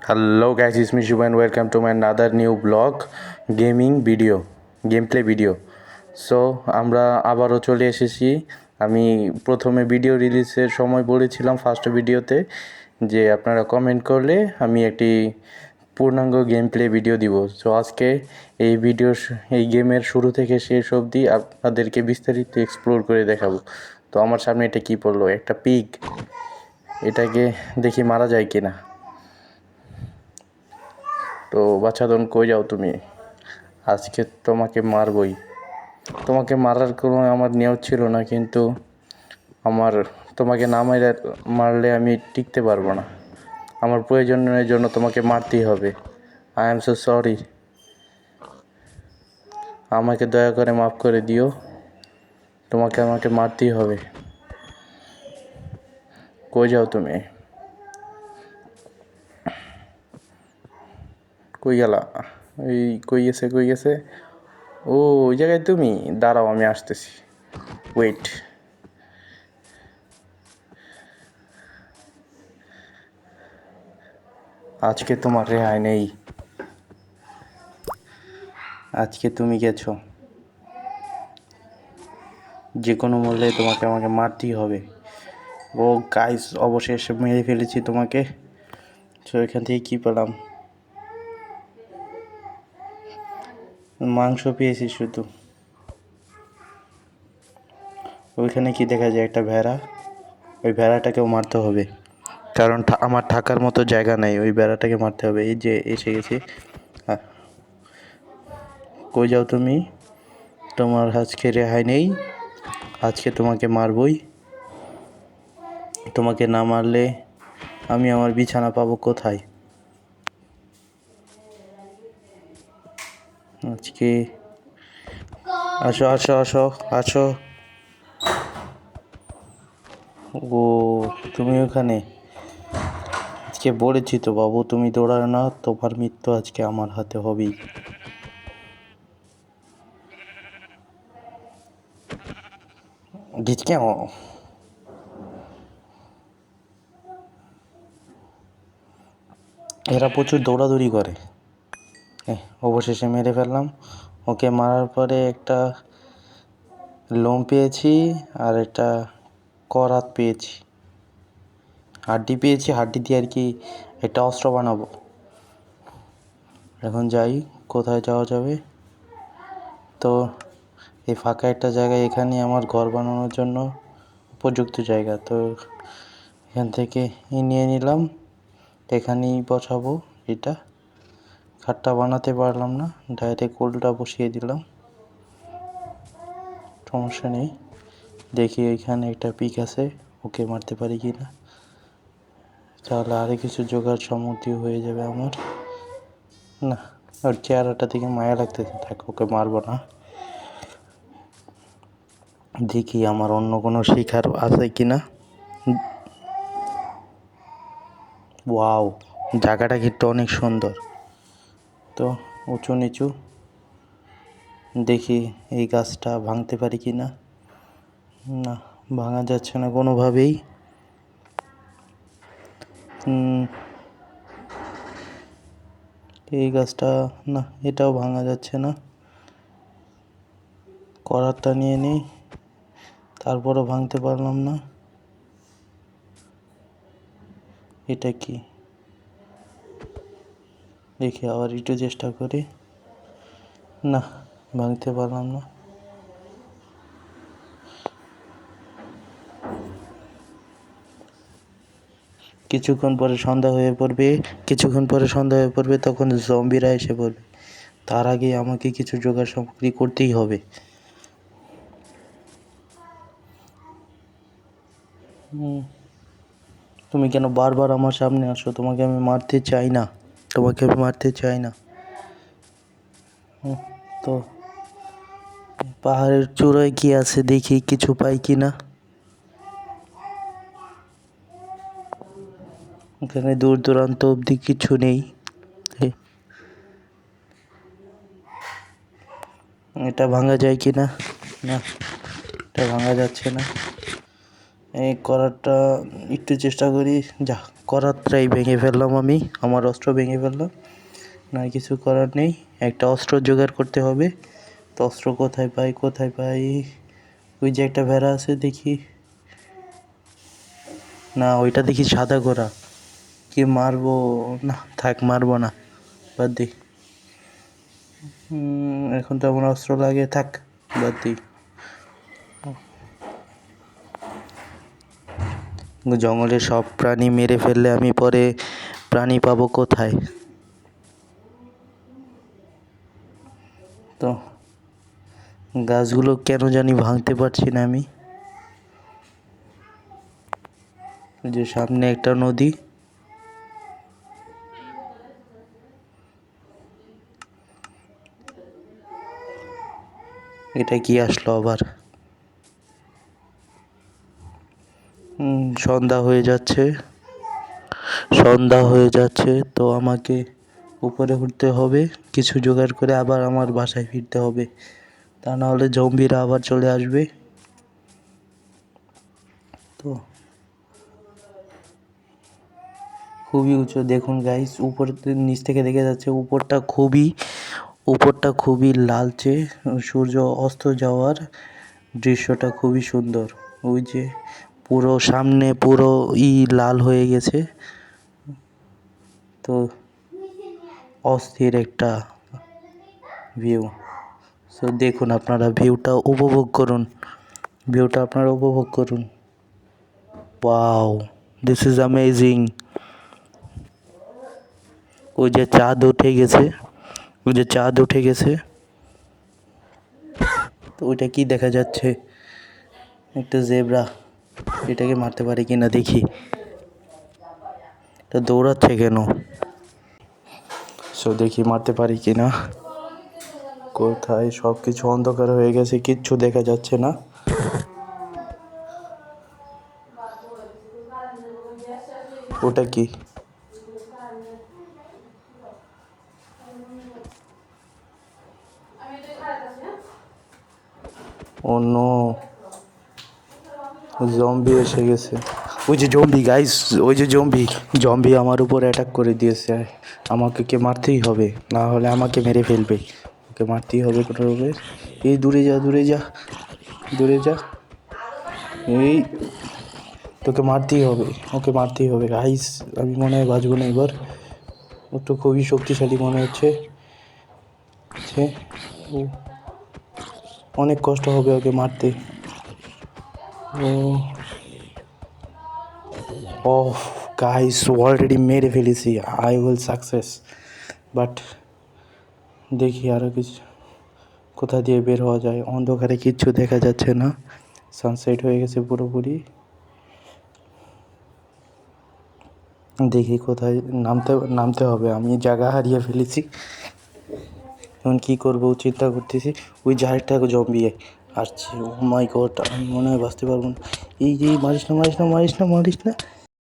Hello guys, it's me Shubha and welcome to my another new vlog gaming video, gameplay video. So আমরা আবারও চলে এসেছি। আমি প্রথমে ভিডিও রিলিজের সময় বলেছিলাম ফার্স্ট ভিডিওতে যে আপনারা কমেন্ট করলে আমি একটি পূর্ণাঙ্গ গেম প্লে ভিডিও দিব। সো আজকে এই গেমের শুরু থেকে শেষ অবধি আপনাদেরকে বিস্তারিত এক্সপ্লোর করে দেখাবো। তো আমার সামনে এটা কি পড়লো, একটা পিগ। এটাকে দেখি মারা যায় কিনা। তো বাচ্চাদন, কই যাও তুমি? আজকে তোমাকে মারবই। তোমাকে মারার কোনো আমার নিয়ত ছিল না, কিন্তু তোমাকে না মারলে আমি টিকতে পারবো না। আমার প্রয়োজনের জন্য তোমাকে মারতেই হবে। I am so sorry. আমাকে দয়া করে মাফ করে দিও। আমাকে মারতেই হবে। কই যাও তুমি? কই গেলা? কই গেছে? ও, ওই জায়গায় তুমি দাঁড়াও, আমি আসতেছি। ওয়েট। আজকে তোমার রেহাই নেই। আজকে তুমি গেছো, যে কোনো মূল্যে আমাকে মারতেই হবে। ও গাইস, অবশেষে মেরে ফেলেছি তোমাকে। তো এখান থেকে কী পেলাম? মাংস পেয়েছি শুধু। ওইখানে কি দেখা যায়? একটা ভেড়া। ওই ভেড়াটাকেও মারতে হবে, কারণ আমার থাকার মতো জায়গা নেই। ওই ভেড়াটাকে মারতে হবে। এই যে এসে গেছি। কই যাও তুমি? তোমার আজকে রেহাই নেই। আজকে তোমাকে মারবই। তোমাকে না মারলে আমি আমার বিছানা পাবো কোথায়? আজকে আসো আসো আসো আসো। ও, তুমি ওখানে? আজকে বলেছি তো বাবু, তুমি দৌড়াও না, তোমার মৃত্যু আজকে আমার হাতে হবেই। কেন? এরা প্রচুর দৌড়াদৌড়ি করে। অবশেষে মেরে ফেললাম। ওকে মারার পরে একটা লোম পেয়েছি, আর একটা করাত পেয়েছি, হাড্ডি পেয়েছি। হাড্ডি দিয়ে আর কি একটা অস্ত্র বানাবো। এখন যাই, কোথায় যাওয়া যাবে? তো এই ফাঁকা একটা জায়গায়, এখানে আমার ঘর বানানোর জন্য উপযুক্ত জায়গা। তো এখান থেকে নিয়ে নিলাম, এখানেই বসাবো। এটা খাটটা বানাতে পারলাম না, ডাইরেক্ট কোলটা বসিয়ে দিলাম। সমস্যা নেই। দেখি এখানে একটা পিক আছে, ওকে মারতে পারি কি না। তাহলে আরও কিছু জোগাড় সামগ্রী হয়ে যাবে আমার। না, ওর চেহারাটা থেকে মায়া লাগতেছে, থাক, ওকে মারবো না। দেখি আমার অন্য কোনো শিকার আছে কি না। ওয়াও, জায়গাটা কিন্তু অনেক সুন্দর। তো উঁচু নিচু, দেখি এই গাছটা ভাঙতে পারি কি না। না, ভাঙা যাচ্ছে না কোনোভাবেই। এই গাছটা, না, এটাও ভাঙা যাচ্ছে না। করাতটা নিয়ে নিই, তারপরও ভাঙতে পারলাম না। এটা কি? দেখি আবার একটু চেষ্টা করি। না, ভাঙতে পারলাম না। কিছুক্ষণ পরে সন্ধ্যা হয়ে পড়বে, তখন জম্বিরা এসে পড়বে। তার আগে আমাকে কিছু জোগাড় সামগ্রী করতেই হবে। তুমি কেন বারবার আমার সামনে আসো? তোমাকে আমি মারতে চাই না। তো পাহাড়ের চূড়ায় কি আছে দেখি, কিছু পাই কি না। এখানে দূর দূরান্ত অবধি কিছু নেই। এটা ভাঙা যায় কি না? না, এটা ভাঙা যাচ্ছে না। এই করারটা একটু চেষ্টা করি। যা, করাতটাই ভেঙে ফেললাম, আমি আমার অস্ত্র ভেঙে ফেললাম। না কিছু করার নেই, একটা অস্ত্র জোগাড় করতে হবে। তো অস্ত্র কোথায় পাই, কোথায় পাই? ওই যে একটা ভেড়া আছে দেখি, না ওইটা দেখি সাদা ঘোড়া। কি মারবো? না থাক, মারবো না, বাদ দিই। এখন তো আমার অস্ত্র লাগে, থাক বাদ দিই। জঙ্গলের সব প্রাণী মেরে ফেললে আমি পরে প্রাণী পাবো কোথায়? তো গাছগুলো কেন জানি ভাঙতে পারছি না আমি। যে সামনে একটা নদী, এটা কি আসলো আবার? সন্ধ্যা হয়ে যাচ্ছে, সন্ধ্যা হয়ে যাচ্ছে, তো আমাকে উপরে উঠতে হবে, কিছু জোগাড় করে আবার আমার বাসায় ফিরতে হবে, তা না হলে জম্বিরা আবার চলে আসবে। তো খুবই উঁচু, দেখুন গাইস, উপর নিচ থেকে দেখে যাচ্ছে উপরটা খুবই লালচে, সূর্য অস্ত যাওয়ার দৃশ্যটা খুবই সুন্দর। ওই যে পুরো সামনে পুরো লাল হয়ে গেছে, তো অস্থির একটা ভিউ। সো দেখুন, আপনারা ভিউটা উপভোগ করুন, ভিউটা আপনারা উপভোগ করুন। Wow, this is amazing. ওই যে চাঁদ উঠে গেছে, ওই যে চাঁদ উঠে গেছে, তো ওইটা কি দেখা যাচ্ছে? একটা জেব্রা, এটাকে মারতে পারি কিনা দেখি। এটা দৌড়াচ্ছে কেন? সো দেখি মারতে পারি কিনা। কোথায়? সব কিছু অন্ধকার হয়ে গেছে, কিচ্ছু দেখা যাচ্ছে না। ওটা কি? ও নো, জম্বি এসে গেছে। ওই যে জম্বি গাইস, ওই যে জম্বি আমার উপর অ্যাটাক করে দিয়েছে। আমাকে কে মারতেই হবে, না হলে আমাকে মেরে ফেলবে। ওকে মারতেই হবে কোনোভাবে। এই দূরে যা, দূরে যা, দূরে যা। এই তোকে মারতেই হবে, ওকে মারতেই হবে গাইস। আমি মনে হয় বাঁচবো না এবার, ও তো খুবই শক্তিশালী মনে হচ্ছে। ও অনেক কষ্ট হবে ওকে মারতে। ও ও গাইস, অলরেডি মেরে ফেলেছি, আই উইল সাকসেস। বাট দেখি আরও কিছু কোথা দিয়ে বের হওয়া যায়। অন্ধকারে কিচ্ছু দেখা যাচ্ছে না, সানসেট হয়ে গেছে পুরোপুরি। দেখি কোথায় নামতে হবে, আমি জায়গা হারিয়ে ফেলেছি। এখন কী করবো চিন্তা করতেছি। ওই যে আরেকটা জম্বি আসছে, ও মাই গড, আমি মনে হয় বাঁচতে পারবো না। এই যে মারিস না, মারিস না, মারিস না, মারিস না।